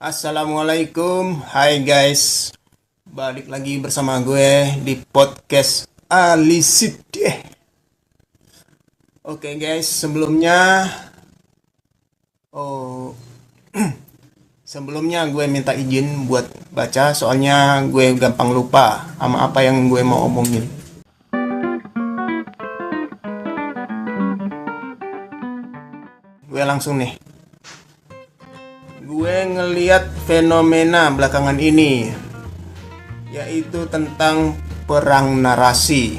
Assalamualaikum, hai guys. Balik lagi bersama gue di podcast Alisid. Oke guys, oh sebelumnya gue minta izin buat baca, soalnya gue gampang lupa sama apa yang gue mau omongin. Gue langsung nih. Gue ngeliat fenomena belakangan ini, yaitu tentang perang narasi.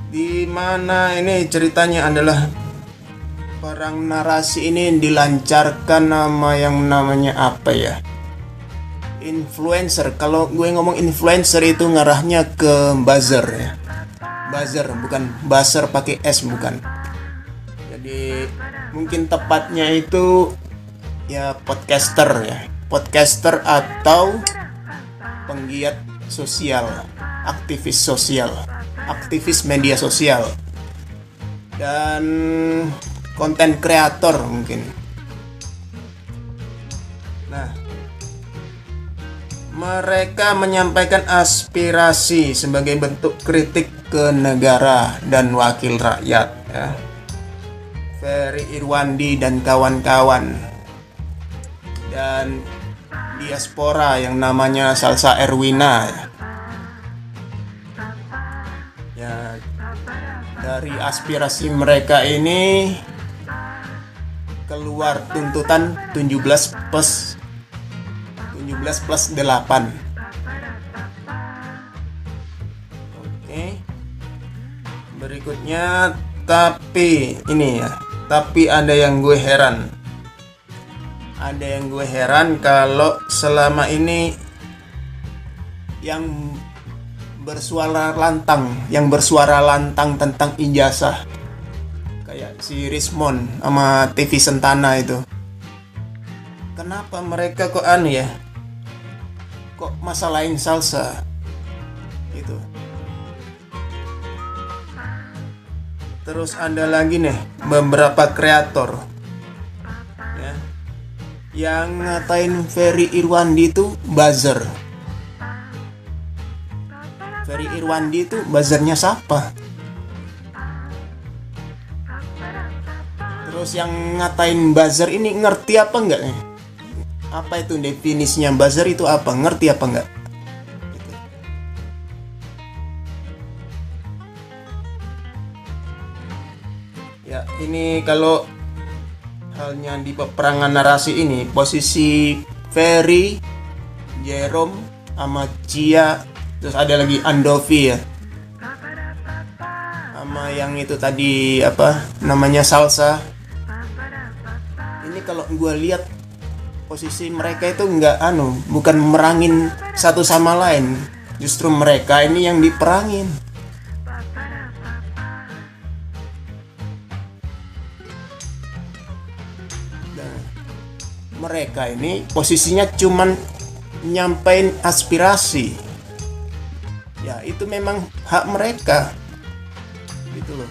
Di mana ini ceritanya adalah perang narasi ini dilancarkan nama yang namanya apa ya? Influencer. Kalau gue ngomong influencer itu ngarahnya ke buzzer ya. Buzzer bukan buzzer pakai S, bukan. Jadi mungkin tepatnya itu ya podcaster ya. Podcaster atau penggiat sosial, aktivis media sosial, dan konten kreator mungkin. Nah, mereka menyampaikan aspirasi sebagai bentuk kritik ke negara dan wakil rakyat ya. Ferry Irwandi dan kawan-kawan, dan diaspora yang namanya Salsa Erwina ya. Dari aspirasi mereka ini keluar tuntutan 17 plus 8. Oke. Berikutnya, tapi ada yang gue heran. Kalau selama ini yang bersuara lantang tentang ijazah kayak si Rismon sama TV Sentana itu, kenapa mereka kok kok masalahin salsa gitu. Terus ada lagi nih beberapa kreator ya, yang ngatain Ferry Irwandi itu buzzer. Ferry Irwandi itu buzzernya siapa? Terus yang ngatain buzzer ini ngerti apa enggak nih? Apa itu definisinya buzzer itu apa? Ngerti apa enggak? Gitu. Ya, ini kalau halnya di peperangan narasi ini, posisi Ferry, Jerome, sama Cia, terus ada lagi Andovi ya, sama yang itu tadi apa namanya, Salsa. Ini kalau gue lihat posisi mereka itu bukan merangin satu sama lain, justru mereka ini yang diperangin. Mereka ini posisinya cuman nyampein aspirasi. Ya, itu memang hak mereka. Gitu loh.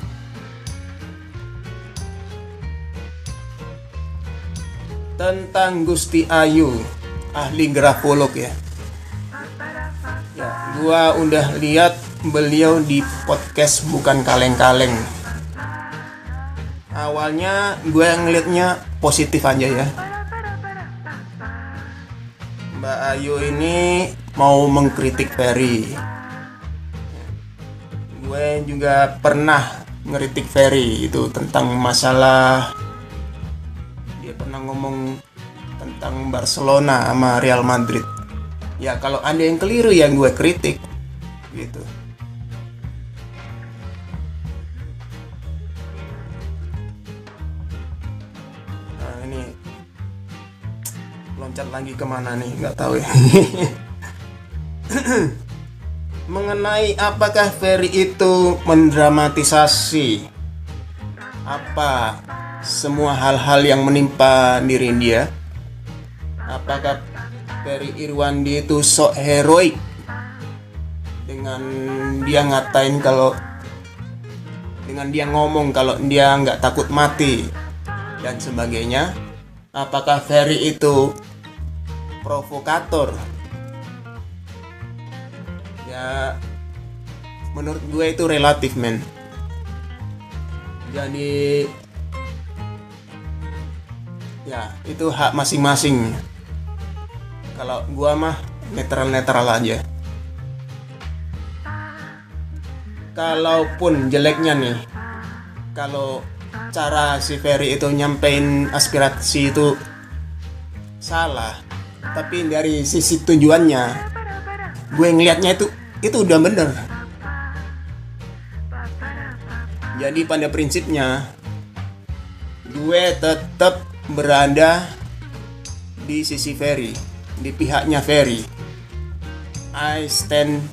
Tentang Gusti Ayu, ahli grafolog ya. Ya, gua udah lihat beliau di podcast Bukan Kaleng-Kaleng. Awalnya gue ngeliatnya positif aja ya. Mbak Ayu ini mau mengkritik Ferry. Gue juga pernah ngeritik Ferry itu tentang masalah, dia pernah ngomong tentang Barcelona sama Real Madrid. Ya, kalau ada yang keliru yang gue kritik gitu. Nah, ini loncat lagi kemana nih, nggak tahu ya. Mengenai apakah Ferry itu mendramatisasi apa semua hal-hal yang menimpa diri dia? Apakah Ferry Irwandi itu sok heroik dengan dia ngomong kalau dia nggak takut mati dan sebagainya? apakah Ferry itu provokator? Ya, menurut gue itu relatif, men. Jadi ya itu hak masing-masing. Kalau gua mah netral-netral aja. Kalaupun jeleknya nih, kalau cara si Ferry itu nyampein aspirasi itu salah, tapi dari sisi tujuannya gue ngelihatnya itu udah bener. Jadi pada prinsipnya gue tetap berada di sisi Ferry, di pihaknya Ferry. I stand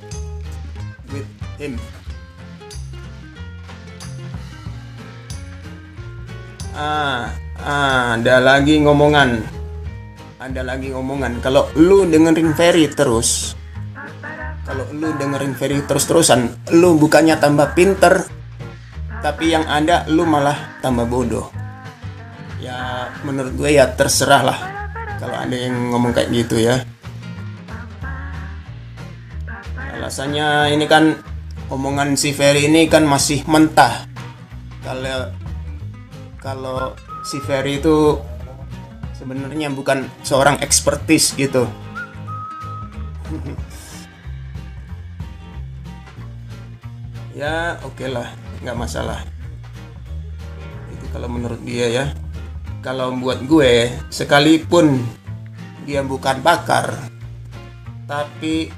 with him. Ada lagi ngomongan. Kalau lu dengerin Ferry terus-terusan, lu bukannya tambah pinter, tapi yang ada lu malah tambah bodoh. Ya menurut gue ya terserah lah kalau ada yang ngomong kayak gitu ya. Alasannya ini kan omongan si Ferry ini kan masih mentah. Kalau si Ferry itu sebenarnya bukan seorang ekspertis gitu. Ya oke lah, nggak masalah. Itu kalau menurut dia ya. Kalau buat gue, sekalipun dia bukan pakar, tapi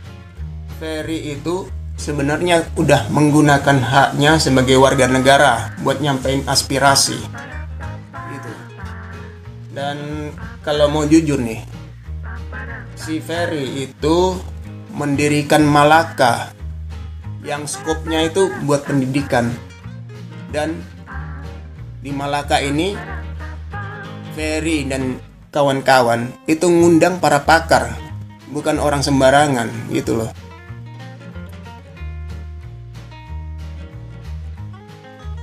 Ferry itu sebenarnya udah menggunakan haknya sebagai warga negara buat nyampein aspirasi gitu. Dan kalau mau jujur nih, si Ferry itu mendirikan Malaka yang skopnya itu buat pendidikan. Dan di Malaka ini Ferry dan kawan-kawan itu ngundang para pakar, bukan orang sembarangan gitu loh.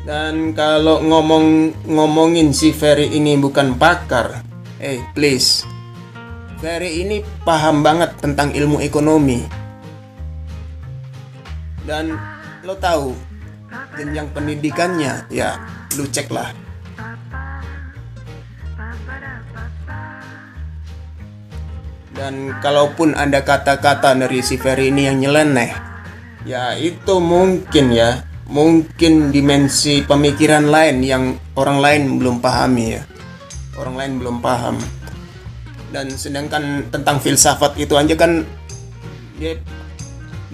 Dan kalau ngomongin si Ferry ini bukan pakar, please, Ferry ini paham banget tentang ilmu ekonomi. Dan lo tahu jenjang pendidikannya, ya lu cek lah. Dan kalaupun ada kata-kata dari si Ferry ini yang nyeleneh, ya itu mungkin dimensi pemikiran lain yang orang lain belum pahami ya. Orang lain belum paham. Dan sedangkan tentang filsafat itu aja kan dia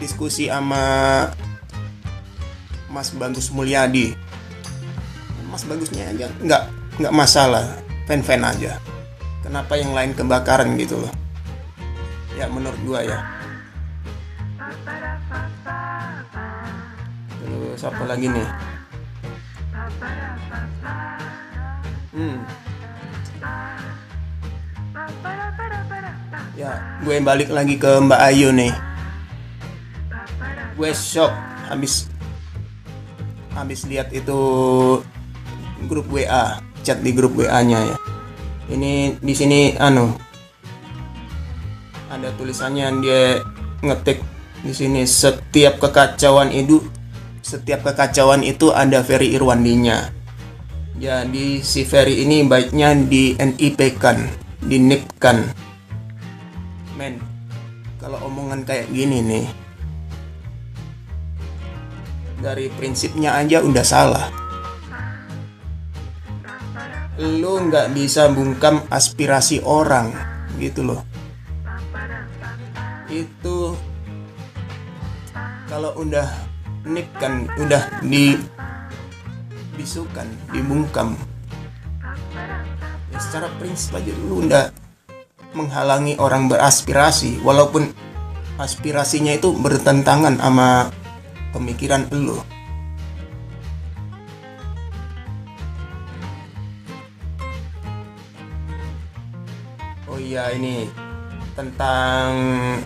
diskusi sama Mas Bagus Mulyadi. Mas Bagusnya aja nggak masalah, fan-fan aja. Kenapa yang lain kebakaran gitu loh? Ya menurut gua ya. Terus apa lagi nih? Ya, gue balik lagi ke Mbak Ayu nih. Gue shock habis lihat itu grup WA, chat di grup WA-nya ya. Ini di sini ada tulisannya, dia ngetik di sini, setiap kekacauan itu ada Ferry Irwandinya. Jadi si Ferry ini baiknya di NIP-kan, dinipkan. Men, kalau omongan kayak gini nih, dari prinsipnya aja udah salah. Lu nggak bisa bungkam aspirasi orang gitu loh. Itu kalau udah nipkan, udah dibisukan, dibungkam, ya secara prinsip aja lu udah menghalangi orang beraspirasi, walaupun aspirasinya itu bertentangan sama pemikiran lu. Oh iya, ini tentang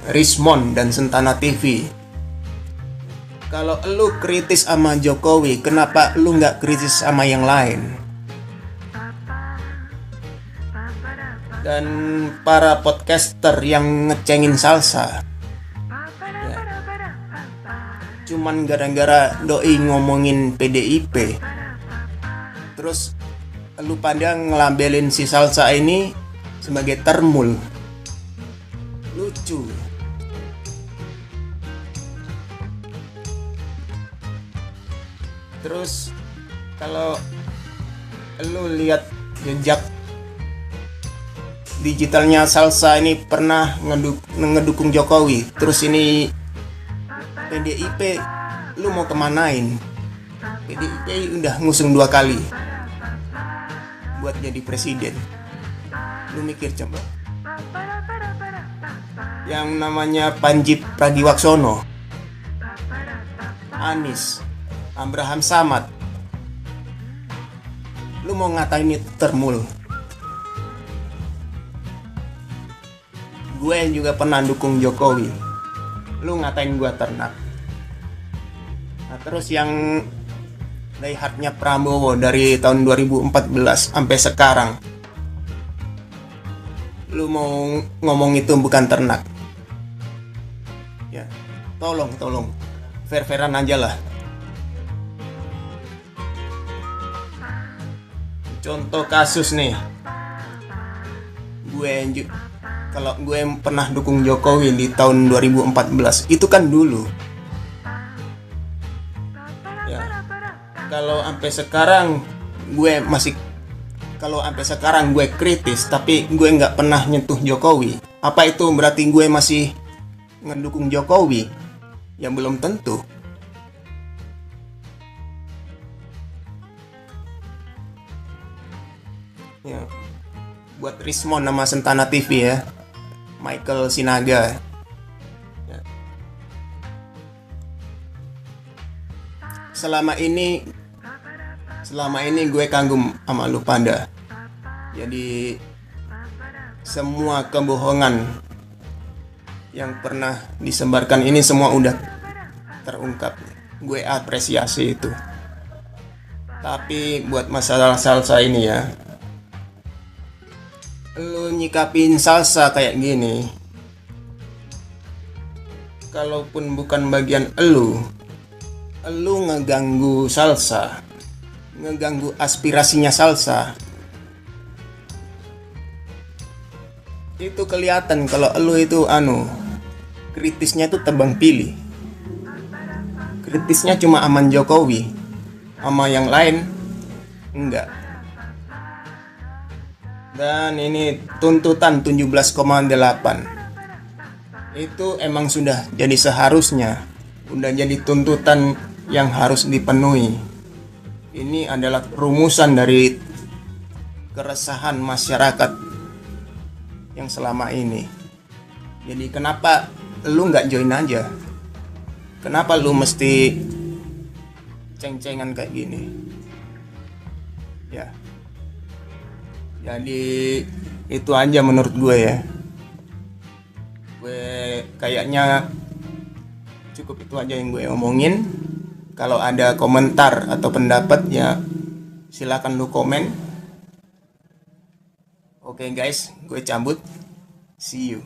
Rismon dan Sentana TV. Kalau lu kritis sama Jokowi, kenapa lu nggak kritis sama yang lain? dan para podcaster yang ngecengin salsa. Ya. Cuman gara-gara doi ngomongin PDIP, terus lu pada ngelabelin si salsa ini sebagai termul. Lucu. Terus kalau lu lihat jejak digitalnya salsa ini pernah ngedukung Jokowi, terus ini PDIP lu mau kemanain? PDIP udah ngusung 2 kali buat jadi presiden. Lu mikir coba. Yang namanya Panji Pragiwaksono, Anies, Abraham Samad, lu mau ngatain itu termul? Gue juga pernah dukung Jokowi, lu ngatain gue ternak. Nah, terus yang daihatnya Prabowo dari tahun 2014 sampai sekarang, lu mau ngomong itu bukan ternak? Ya, tolong fair-fairan aja lah. Contoh kasus nih, kalau gue pernah dukung Jokowi di tahun 2014, itu kan dulu. Ya, kalau sampai sekarang gue kritis, tapi gue nggak pernah nyentuh Jokowi, apa itu berarti gue masih ngedukung Jokowi? Ya belum tentu. Ya, buat Rismon nama Sentana TV ya, Michael Sinaga. Ya. Selama ini gue kagum sama lu pada. Jadi semua kebohongan yang pernah disebarkan ini semua udah terungkap. Gue apresiasi itu. Tapi buat masalah salsa ini ya, lu nyikapin salsa kayak gini, kalaupun bukan bagian lu ngeganggu salsa, ngeganggu aspirasinya salsa, itu kelihatan kalau lu itu kritisnya tuh tebang pilih. Kritisnya cuma aman Jokowi, sama yang lain enggak. Dan ini tuntutan 17,8 itu emang sudah jadi seharusnya, udah jadi tuntutan yang harus dipenuhi. Ini adalah rumusan dari keresahan masyarakat yang selama ini. Jadi kenapa lu nggak join aja? Kenapa lu mesti ceng-cengan kayak gini? Ya. Jadi itu aja menurut gue ya. Gue kayaknya cukup itu aja yang gue omongin. Kalau ada komentar atau pendapat ya silakan lu komen. Oke guys, gue cabut. See you.